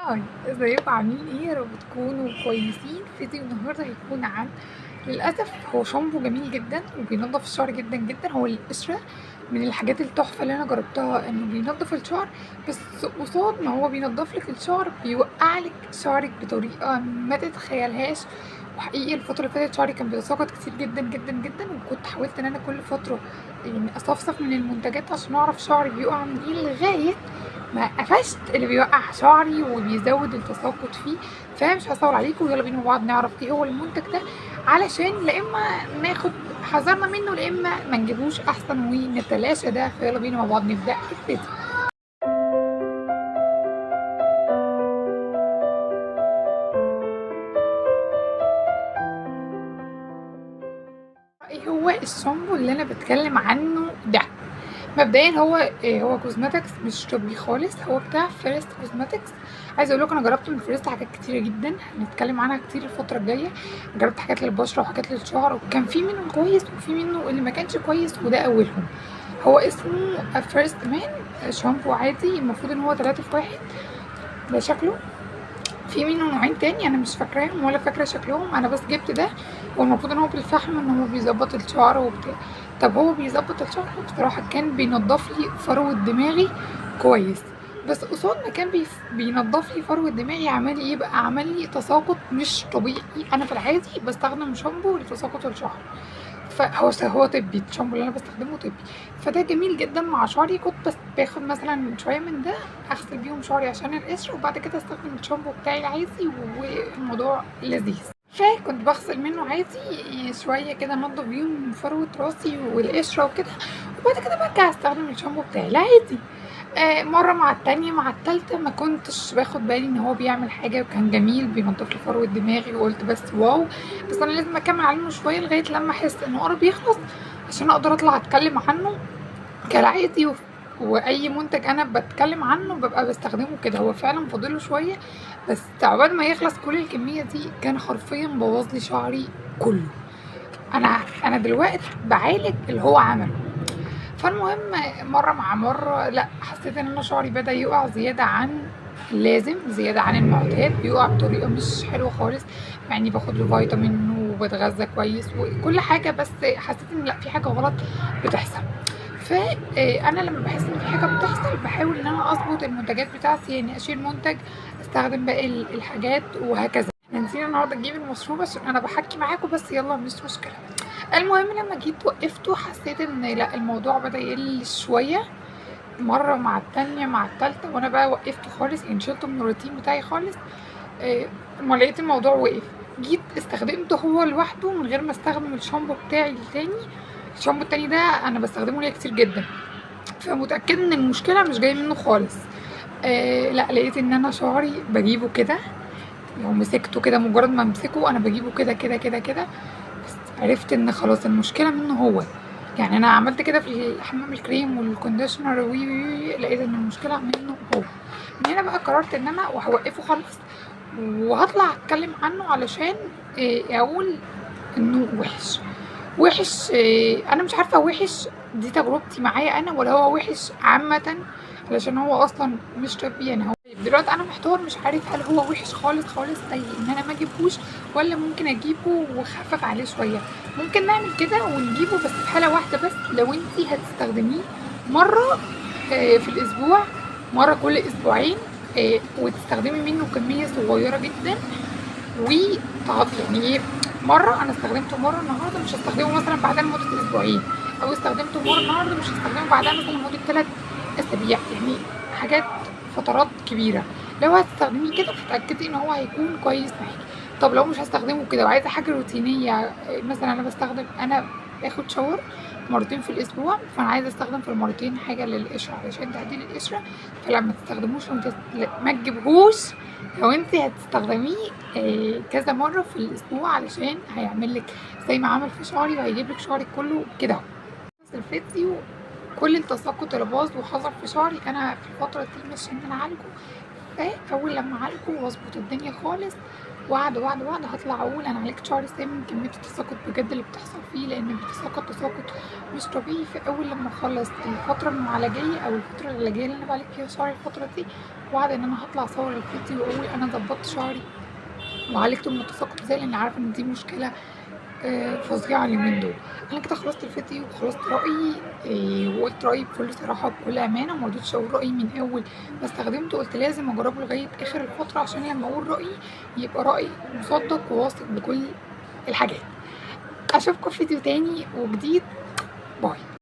هاي، ازيكم عاملين ايه؟ يا رب تكونوا كويسين. فيديو النهارده هيكون عن، للاسف هو شامبو جميل جدا وبينضف الشعر جدا جدا. هو القشره من الحاجات التحفه اللي انا جربتها، انه بينضف الشعر، بس قصاد ما هو بينضف لك الشعر بيوقع لك شعرك بطريقه ما تتخيلهاش. وحقيقي الفتره اللي فاتت شعري كان بيتساقط كتير جدا جدا جدا، وكنت حاولت ان انا كل فتره يعني اصفصف من المنتجات عشان اعرف شعري بيقع من ايه، لغايه ما قفشت اللي بيوقع شعري وبيزود التساقط فيه. فمش هصور عليكم، يلا بينا مع بعض نعرف ايه هو المنتج ده، علشان لا اما ناخد حذرنا منه لا اما ما نجيبوش احسن ونتلاشى ده. فيلا بينا مع بعض نبدا الفيديو. ايه هو الشامبو اللي انا بتكلم عنه ده؟ مبدئيا هو كوزماتكس، مش طبي خالص، هو بتاع فيرست كوزماتكس. عايزه اقول لكم انا جربت من فيرست حاجات كتيره جدا، هنتكلم عنها كتير الفتره الجايه. جربت حاجات للبشره وحاجات للشعر، وكان في منهم كويس وفي منه اللي ما كانش كويس، وده اولهم. هو اسمه فيرست مان شامبو عادي، المفروض ان هو 3 في 1. ده شكله. في منه نوعين تاني انا مش فاكراهم ولا فاكره شكلهم، انا بس جبت ده. هو المفروض ان هو بالفحم، ان هو بيظبط الشعر وبتاع. طب هو بيظبط الشعر، بصراحه كان بينضف لي فروه دماغي كويس، بس قصاد ما كان بينضف لي فروه دماغي عمل ايه بقى؟ عمل لي تساقط مش طبيعي. انا في العادي بستخدم شامبو لتساقط الشعر، فهو طبي، الشامبو اللي انا بستخدمه طبي، فده جميل جدا مع شعري. كنت بس باخد مثلا شويه من ده اغسل بيهم شعري عشان القشر، وبعد كده استخدم الشامبو بتاعي العادي، والموضوع لذيذ. فكنت بغسل منه عادي شويه كده، انضف بيهم فروه راسي والقشره وكده، وبعد كده برجع استخدم الشامبو بتاعي العادي. مرة مع التانية مع التالتة ما كنتش باخد بالي ان هو بيعمل حاجة، وكان جميل بينضف لي فروة دماغي، وقلت بس واو. بس انا لازم اكمل عليه شوية لغاية لما احس انه قرب يخلص، عشان اقدر اطلع اتكلم عنه كالعادي. واي منتج انا بتكلم عنه ببقى بستخدمه كده. هو فعلا فاضله شوية، بس عقبال ما يخلص كل الكمية دي كان حرفيا بوظ لي شعري كله. انا دلوقتي بعالج اللي هو عمله. فالمهم، مرة مع مرة لا، حسيت ان انا شعري بدأ يقع زيادة عن اللازم، زيادة عن المعتاد، بيقع بطريقة مش حلوة خالص، مع اني باخد له فيتامين وبتغذى كويس وكل حاجة، بس حسيت ان لا، في حاجة غلط بتحصل. فانا لما بحس ان في حاجة بتحصل بحاول ان انا اظبط المنتجات بتاعتي، يعني اشيل منتج استخدم باقي الحاجات وهكذا. احنا نسينا النهارده نجيب المشروب عشان انا بحكي معاكم، بس يلا مش مشكلة. المهم لما جيت وقفته حسيت ان لا، الموضوع بدأ يقل شوية، مرة مع التانية مع التالتة، وانا بقى وقفته خالص، يعني شلته من الروتين بتاعي خالص. ما لقيت الموضوع وقف، جيت استخدمته هو لوحده من غير ما استخدم الشامبو بتاعي التاني. الشامبو التاني ده انا بستخدمه ليا كتير جدا، فمتأكدة ان المشكلة مش جاية منه خالص. لا، لقيت ان انا شعري بجيبه كده، لو مسكته كده مجرد ما امسكه انا بجيبه كده كده كده كده. بس عرفت ان خلاص المشكله منه هو. يعني انا عملت كده في الحمام الكريم والكونديشنر لقيت ان المشكله منه هو. من هنا بقى قررت ان انا وهوقفه خالص، وهطلع اتكلم عنه علشان اقول انه وحش. وحش، انا مش عارفه وحش دي تجربتي معايا انا ولا هو وحش عامه، علشان هو اصلا مش طبي. يعني هو دلوقتي انا محتار، مش عارف هل هو وحش خالص خالص زي ان انا ما اجيبهوش، ولا ممكن اجيبه واخفف عليه شويه. ممكن نعمل كده ونجيبه، بس في حاله واحده بس، لو انتي هتستخدميه مره في الاسبوع، مره كل اسبوعين، وتستخدمي منه كميه صغيره جدا. يعني ايه، مره انا استخدمته مره النهارده، مش هستخدمه مثلا بعدها لمده اسبوعين، او استخدمته مره النهارده مش هستخدمه بعدها مثلا لمده 3 اسابيع. يعني حاجات فترات كبيره. لو هتستخدميه كده فتاكدي ان هو هيكون كويس معاكي. طب لو مش هستخدمه كده وعايزه حاجه روتينيه، مثلا انا باخد شاور مرتين في الاسبوع، فانا عايزه استخدم في المرتين حاجه للقشره علشان تعديل القشره. فلما تستخدموش ما تجيبهوش لو انت هتستخدميه كذا مره في الاسبوع، علشان هيعمل لك زي ما عمل في شعري، وهيجيب لك شعرك كله كده اهو. بس كل التساقط اللي باظ وحصل في شعري انا في الفتره دي مش ان انا اعالجه، فاول لما اعالجه واظبط الدنيا خالص واحده هطلع اقول انا عالجت شعري ازاي من كميه التساقط بجد اللي بتحصل فيه، لان بيتساقط تساقط مش طبيعي. في اول لما اخلص الفتره المعالجيه او الفتره العلاجيه اللي انا بعالج فيها شعري الفتره دي، وبعد ان انا هطلع اصور الفيديو واقول انا ظبطت شعري وعالجته من التساقط ازاي، لان عارفه ان دي مشكله فظيعة اليومين دول. انا كده خلصت الفيديو وخلصت رأيي، وقلت رأيي بكل صراحة وبكل امانة، وما رضيتش اقول رأيي من اول ما استخدمته، قلت لازم اجربه لغاية اخر الفترة عشان لما اقول رأيي يبقى رأيي مصدق وواثق بكل الحاجات. اشوفكم في فيديو تاني وجديد. باي.